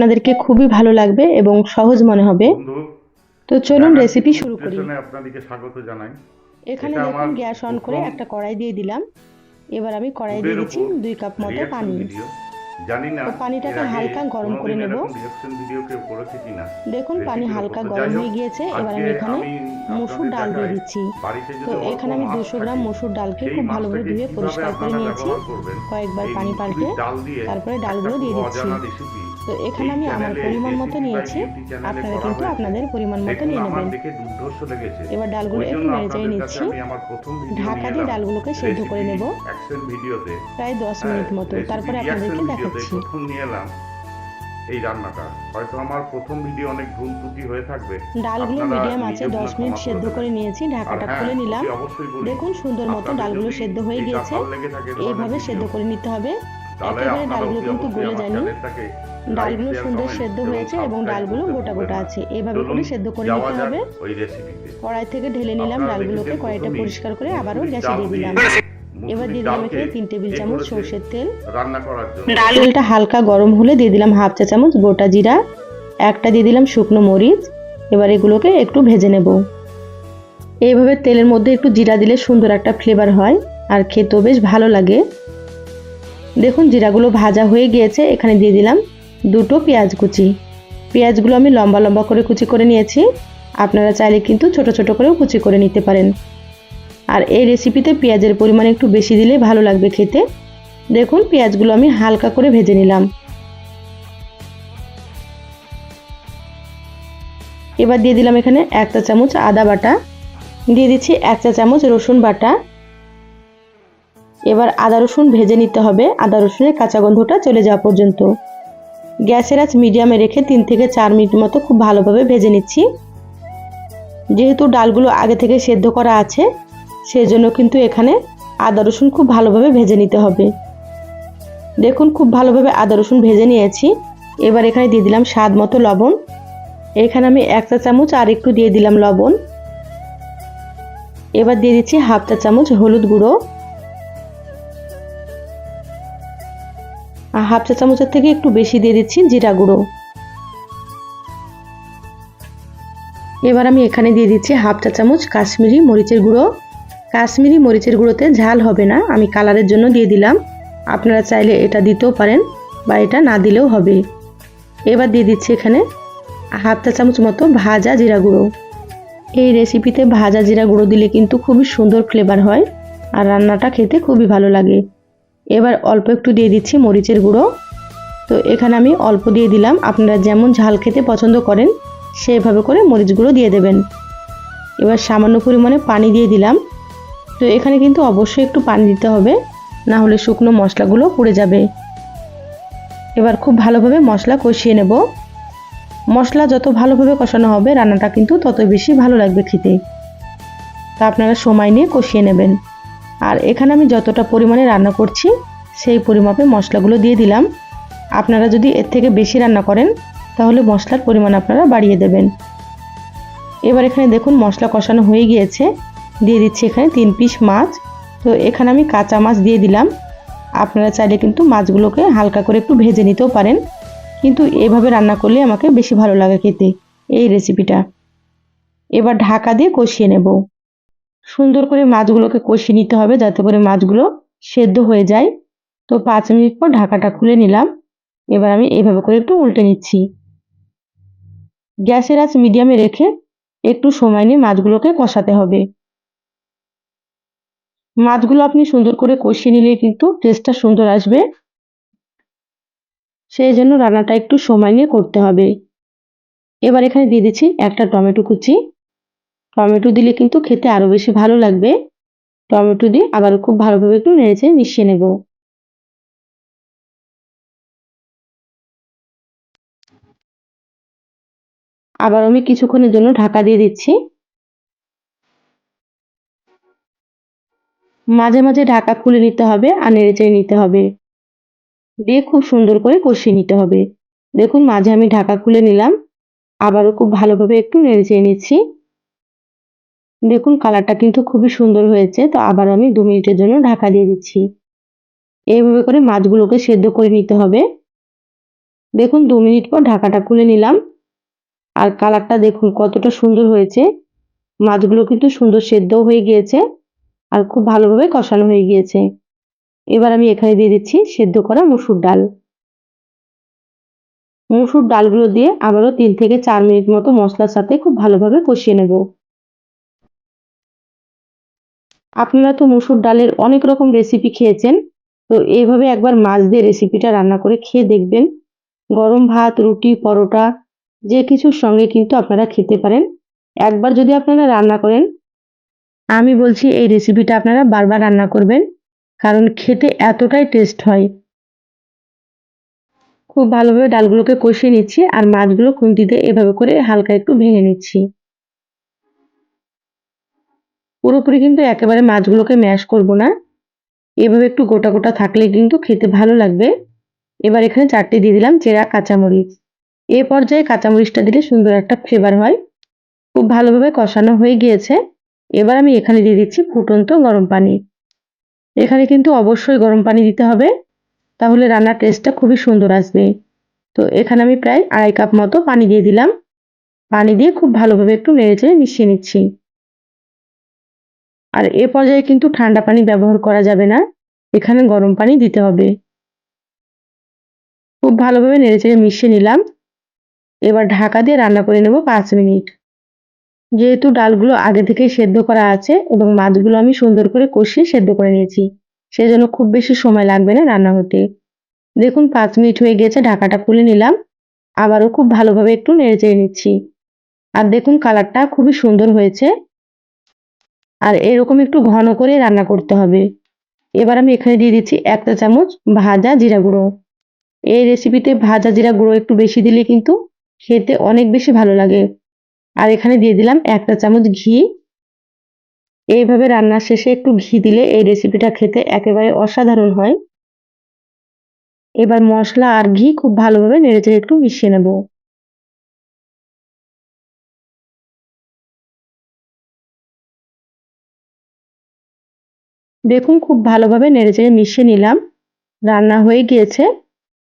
আপনাদেরকে খুবই ভালো লাগবে এবং সহজ মনে হবে। বন্ধু, তো চলুন রাঙামাটি রেসিপি ফুড শুরু করি। স্টেশনে আপনাদেরকে স্বাগত জানাই। এখানে এটা দেখুন আমার গ্যাস অন করে প্রথম একটা কড়াই দিয়ে দিলাম। এবার আমি কড়াই ফুডের দিয়ে দিচ্ছি উপর 2 কাপ মতো রিয়াকশন পানি। ভিডিও। জানি না তো এর পানিটাকে আগে হালকা গরম করে কোনোদিন নেব। এরকম রিয়াকশন ভিডিও কেউ করেছে কিনা দেখুন পানি রেসিপির ওপর। হালকা তো গরম যাই হোক, হয়ে গিয়েছে। এবার আজকে আমি এখানে আমি মসুর আপনাদের ডাল দিয়ে দেখাই দিচ্ছি। বাড়িতে তো যদি অল্প এখানে আমি মাছ 200 গ্রাম থাকে মসুর ডালকে সেই খুব ভালোভাবে মাছটাকে ধুয়ে কিভাবে পরিষ্কার করে আপনারা নিয়েছি। ব্যবহার করবেন কয়েকবার এই পানি পাল্টে মুসুরির ডাল দিয়ে তারপরে একটা ডালগুলো খুব দিয়ে দিচ্ছি। অজানা রেসিপি তো এখানে এই আমি আমার চ্যানেলে পরিমাণ মতো রেসিপি বাই নিয়েছি। বিউটি চ্যানেলে আপনারা করা কিন্তু হয়েছে। আপনাদের পরিমাণ মতো দেখুন নিয়ে আমার নেবেন। দেখে দুর্ধর্ষ লেগেছে। এবার ডালগুলো ওই একটু জন্য নেড়েচেড়ে আপনাদের কাছে নিচ্ছি। আমি আমার প্রথম ভিডিও ঢাকা নিয়ে দিয়ে এলাম ডালগুলোকে সেদ্ধ করে রেসিপি নেব অ্যাকশন ভিডিওতে। প্রায় 10 হ্যাঁ, মিনিট মতো। রেসিপি তারপরে রিয়াকশন আপনাদেরকে ভিডিওতে দেখাচ্ছি। প্রথম নিয়ে এলাম এই রান্নাটা। হয়তো আমার প্রথম ভিডিও অনেক ভুল ত্রুটি হয়ে থাকবে, ডালগুলো আপনারা মিডিয়াম নিজ আঁচে 10 গুণে মিনিট ক্ষমা করে সেদ্ধ দেবেন। করে নিয়েছি। আর ঢাকাটা হ্যাঁ, খুলে নিলাম। অতি অবশ্যই বলি, দেখুন সুন্দর মতো আপনাদের ডালগুলো যদি সেদ্ধ হয়ে এইটা গিয়েছে। ভালো লেগে থাকে এ ধরনের এইভাবে ভিডিও, সেদ্ধ করে নিতে হবে। তাহলে একেবারে আপনারা ডালগুলো অতি কিন্তু অবশ্যই গলে আমার যায়নি। চ্যানেলটাকে লাইক, ডালগুলো শেয়ার, সুন্দর কমেন্ট সেদ্ধ এবং হয়েছে এবং সাবস্ক্রাইব ডালগুলো করতে গোটা ভুলবেন গোটা না। আছে। এইভাবে চলুন করে সেদ্ধ করে যাওয়া নিতে যাক হবে। ওই রেসিপিতে। কড়াই থেকে ঢেলে নিলাম আপনারা ডালগুলোকে। দেখেছেন কড়াইটা প্রথমেই পরিষ্কার করে আবারও মুসুরির গ্যাসে ডাল দিয়ে দিয়ে দিলাম। এবার মুসুরির দিয়ে দিলাম ডালকে এখানে 3 টেবিল এ চামচ করেছে সরষের তেল। রান্না করার জন্য। তেলটা হালকা গরম হলে দিয়ে দিলাম হাফ চা চামচ গোটা জিরা। একটা দিয়ে দিলাম শুকনো মরিচ। এবার এগুলোকে একটু ভেজে নেব। এইভাবে তেলের মধ্যে একটু জিরা দিলে সুন্দর একটা ফ্লেভার হয় আর খেতেও বেশ ভালো লাগে। দেখুন জিরাগুলো ভাজা হয়ে গিয়েছে। এখানে দিয়ে দিলাম 2টো পেঁয়াজ কুচি। পেঁয়াজগুলো আমি লম্বা লম্বা করে কুচি করে নিয়েছি। আপনারা চাইলে কিন্তু ছোট ছোট করেও কুচি করে নিতে পারেন। আর এই রেসিপিতে পেঁয়াজের পরিমাণ একটু বেশি দিলে ভালো লাগবে খেতে। দেখুন পেঁয়াজগুলো আমি হালকা করে ভেজে নিলাম। এবার দিয়ে দিলাম এখানে 1 চা চামচ আদা বাটা। দিয়ে দিচ্ছি 1 চা চামচ রসুন বাটা। এবার আদা রসুন ভেজে নিতে হবে, আদা রসুনের কাঁচা গন্ধটা চলে যাওয়া পর্যন্ত। গ্যাসের আঁচ মিডিয়ামে রেখে 3 থেকে 4 মিনিট মতো খুব ভালোভাবে ভেজে নিচ্ছি। যেহেতু ডালগুলো আগে থেকে সেদ্ধ করা আছে, সেজন্য কিন্তু এখানে আদা রসুন খুব ভালোভাবে ভেজে নিতে হবে। দেখুন খুব ভালোভাবে আদা রসুন ভেজে নিয়েছি। এবার এখানে দিয়ে দিলাম স্বাদ মতো লবণ। এখানে আমি 1 চা চামচ আর একটু দিয়ে দিলাম লবণ। এবার দিয়ে দিচ্ছি হাফ চা চামচ হলুদ গুঁড়ো আর হাফ চা চামচের থেকে একটু বেশি দিয়ে দিচ্ছি জিরা গুঁড়ো। এবার আমি এখানে দিয়ে দিচ্ছি হাফ চা চামচ কাশ্মীরি মরিচের গুঁড়ো। কাশ্মীরি মরিচের গুঁড়োতে ঝাল হবে না, আমি কালারের জন্য দিয়ে দিলাম। আপনারা চাইলে এটা দিতেও পারেন বা এটা না দিলেও হবে। এবার দিয়ে দিচ্ছি এখানে হাফ চা চামচ মতো ভাজা জিরা গুঁড়ো। এই রেসিপিতে ভাজা জিরা গুঁড়ো দিলে কিন্তু খুবই সুন্দর ফ্লেভার হয় আর রান্নাটা খেতে খুবই ভালো লাগে। এবার অল্প একটু দিয়ে দিচ্ছি মরিচের গুঁড়ো। তো এখানে আমি অল্প দিয়ে দিলাম, আপনারা যেমন ঝাল খেতে পছন্দ করেন সেভাবে করে মরিচ গুঁড়ো দিয়ে দেবেন। এবার সামান্য পরিমাণে পানি দিয়ে দিলাম। তো এখানে কিন্তু অবশ্যই একটু পানি দিতে হবে, না হলে শুকনো মশলাগুলো পুড়ে যাবে। এবার খুব ভালোভাবে মশলা কষিয়ে নেব। মশলা যত ভালোভাবে কষানো হবে রান্নাটা কিন্তু ততই বেশি ভালো লাগবে খেতে। তা আপনারা সময় নিয়ে কষিয়ে নেবেন। আর এখানে আমি যতটা পরিমাণে রান্না করছি সেই পরিমাপে মশলাগুলো দিয়ে দিলাম। আপনারা যদি এর থেকে বেশি রান্না করেন তাহলে মশলার পরিমাণ আপনারা বাড়িয়ে দেবেন। এবার এখানে দেখুন মশলা কষানো হয়ে গিয়েছে। দিয়ে দিচ্ছি এখানে 3 পিস মাছ। তো এখানে আমি কাঁচা মাছ দিয়ে দিলাম। আপনারা চাইলে কিন্তু মাছগুলোকে হালকা করে একটু ভেজে নিতেও পারেন, কিন্তু এভাবে রান্না করলে আমাকে বেশি ভালো লাগে খেতে এই রেসিপিটা। এবার ঢাকা দিয়ে কষিয়ে নেব। সুন্দর করে মাছগুলোকে কষিয়ে নিতে হবে যাতে করে মাছগুলো সেদ্ধ হয়ে যায়। তো 5 মিনিট পর ঢাকাটা খুলে নিলাম। এবার আমি এইভাবে করে একটু উল্টে নিচ্ছি। গ্যাসের আঁচ মিডিয়ামে রেখে একটু সময় নিয়ে মাছগুলোকে কষাতে হবে। মাছগুলো আপনি সুন্দর করে কষিয়ে নিলে কিন্তু টেস্টটা সুন্দর আসবে। সেই জন্য রান্নাটা একটু সময় নিয়ে করতে হবে। এবার এখানে দিয়ে দিচ্ছি একটা টমেটো কুচি। টমেটো দিলে কিন্তু খেতে আরো বেশি ভালো লাগবে। টমেটো দিয়ে আবার খুব ভালোভাবে একটু নেড়েচেড়ে মিশিয়ে নেব। আবার আমি কিছুক্ষণের জন্য ঢাকা দিয়ে দিচ্ছি। মাঝে মাঝে ঢাকা খুলে নিতে হবে আর নেড়েচেড়ে নিতে হবে। দিয়ে খুব সুন্দর করে কষিয়ে নিতে হবে। দেখুন মাঝে আমি ঢাকা খুলে নিলাম, আবারও খুব ভালোভাবে একটু নেড়েচেড়ে নিচ্ছি। দেখুন কালারটা কিন্তু খুবই সুন্দর হয়েছে। তো আবার আমি 2 মিনিটের জন্য ঢাকা দিয়ে দিচ্ছি। এইভাবে করে মাছগুলোকে সেদ্ধ করে নিতে হবে। দেখুন 2 মিনিট পর ঢাকাটা খুলে নিলাম। আর কালারটা দেখুন কতটা সুন্দর হয়েছে। মাছগুলো কিন্তু সুন্দর সেদ্ধও হয়ে গিয়েছে আর খুব ভালোভাবে কষানো হয়ে গিয়েছে। এবার আমি এখানে দিয়ে দিচ্ছি সেদ্ধ করা মসুর ডাল। মসুর ডালগুলো দিয়ে আবারও 3 থেকে 4 মিনিট মতো মশলার সাথে খুব ভালোভাবে কষিয়ে নেব। আপনারা তো মসুর ডালের অনেক রকম রেসিপি খেয়েছেন, তো এইভাবে একবার মাছ দিয়ে রেসিপিটা রান্না করে খেয়ে দেখবেন। গরম ভাত, রুটি, পরোটা যে কিছুর সঙ্গে কিন্তু আপনারা খেতে পারেন। একবার যদি আপনারা রান্না করেন, আমি বলছি এই রেসিপিটা আপনারা বারবার রান্না করবেন, কারণ খেতে এতটাই টেস্ট হয়। খুব ভালোভাবে ডালগুলোকে কষিয়ে নিচ্ছি আর মাছগুলো খুন্তি দিয়ে এভাবে করে হালকা একটু ভেঙে নিচ্ছি। পুরোপুরি কিন্তু একেবারে মাছগুলোকে ম্যাশ করব না, এভাবে একটু গোটা গোটা থাকলে কিন্তু খেতে ভালো লাগবে। এবার এখানে 4টে দিয়ে দিলাম চেরা কাঁচামরিচ। এ পর্যায়ে কাঁচামরিচটা দিলে সুন্দর একটা ফ্লেভার হয়। খুব ভালোভাবে কষানো হয়ে গিয়েছে। এবার আমি এখানে দিয়ে দিচ্ছি ফুটন্ত গরম পানি। এখানে কিন্তু অবশ্যই গরম পানি দিতে হবে, তাহলে রান্নার টেস্টটা খুবই সুন্দর আসবে। তো এখানে আমি প্রায় 2.5 কাপ মতো পানি দিয়ে দিলাম। পানি দিয়ে খুব ভালোভাবে একটু নেড়েচেড়ে মিশিয়ে নিচ্ছি। আর এ পর্যায়ে কিন্তু ঠান্ডা পানি ব্যবহার করা যাবে না, এখানে গরম পানি দিতে হবে। খুব ভালোভাবে নেড়েচেড়ে মিশিয়ে নিলাম। এবার ঢাকা দিয়ে রান্না করে নেব 5 মিনিট। যেহেতু ডালগুলো আগে থেকেই সেদ্ধ করা আছে এবং মাছগুলো আমি সুন্দর করে কষিয়ে সেদ্ধ করে নিয়েছি, সেজন্য খুব বেশি সময় লাগবে না রান্না হতে। দেখুন 5 মিনিট হয়ে গেছে, ঢাকাটা খুলে নিলাম। আবারও খুব ভালোভাবে একটু নেড়েচেড়ে নিচ্ছি। আর দেখুন কালারটা খুবই সুন্দর হয়েছে। আর এরকম একটু ঘন করে রান্না করতে হবে। এবার আমি এখানে দিয়ে দিচ্ছি 1 চা চামচ ভাজা জিরা গুঁড়ো। এই রেসিপিতে ভাজা জিরা গুঁড়ো একটু বেশি দিলে কিন্তু খেতে অনেক বেশি ভালো লাগে। আর এখানে দিয়ে দিলাম 1 চা চামচ ঘি। এইভাবে রান্নার শেষে একটু ঘি দিলে এই রেসিপিটা খেতে একেবারে অসাধারণ হয়। এবার মশলা আর ঘি খুব ভালোভাবে নেড়েচেড়ে একটু মিশিয়ে নেব। দেখুন খুব ভালোভাবে নেড়েচেড়ে মিশিয়ে নিলাম। রান্না হয়ে গিয়েছে।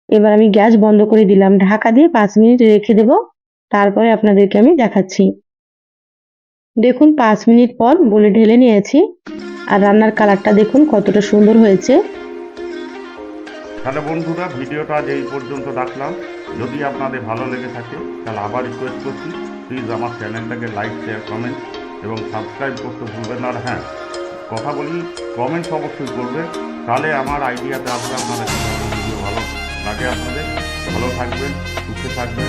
এবার আমি গ্যাস বন্ধ করে দিলাম। ঢাকা দিয়ে 5 মিনিট রেখে দেব। তারপরে আপনাদেরকে আমি দেখাচ্ছি। দেখুন 5 মিনিট পর বলে ঢেলে নিয়েছি। আর রান্নার কালারটা দেখুন কতটা সুন্দর হয়েছে। তাহলে বন্ধুরা, ভিডিওটা আজ এই পর্যন্ত রাখলাম। যদি আপনাদের ভালো লেগে থাকে তাহলে আবার রিকোয়েস্ট করছি, প্লিজ আমার চ্যানেলটাকে লাইক, শেয়ার, কমেন্ট এবং সাবস্ক্রাইব করতে ভুলবেন না। আর হ্যাঁ, কথা বলি, কমেন্টস অবশ্যই করবেন, তাহলে আমার আইডিয়াতে আসবে আপনাদের ভিডিও ভালো লাগে। আপনাদের ভালো থাকবেন, সুস্থে থাকবেন।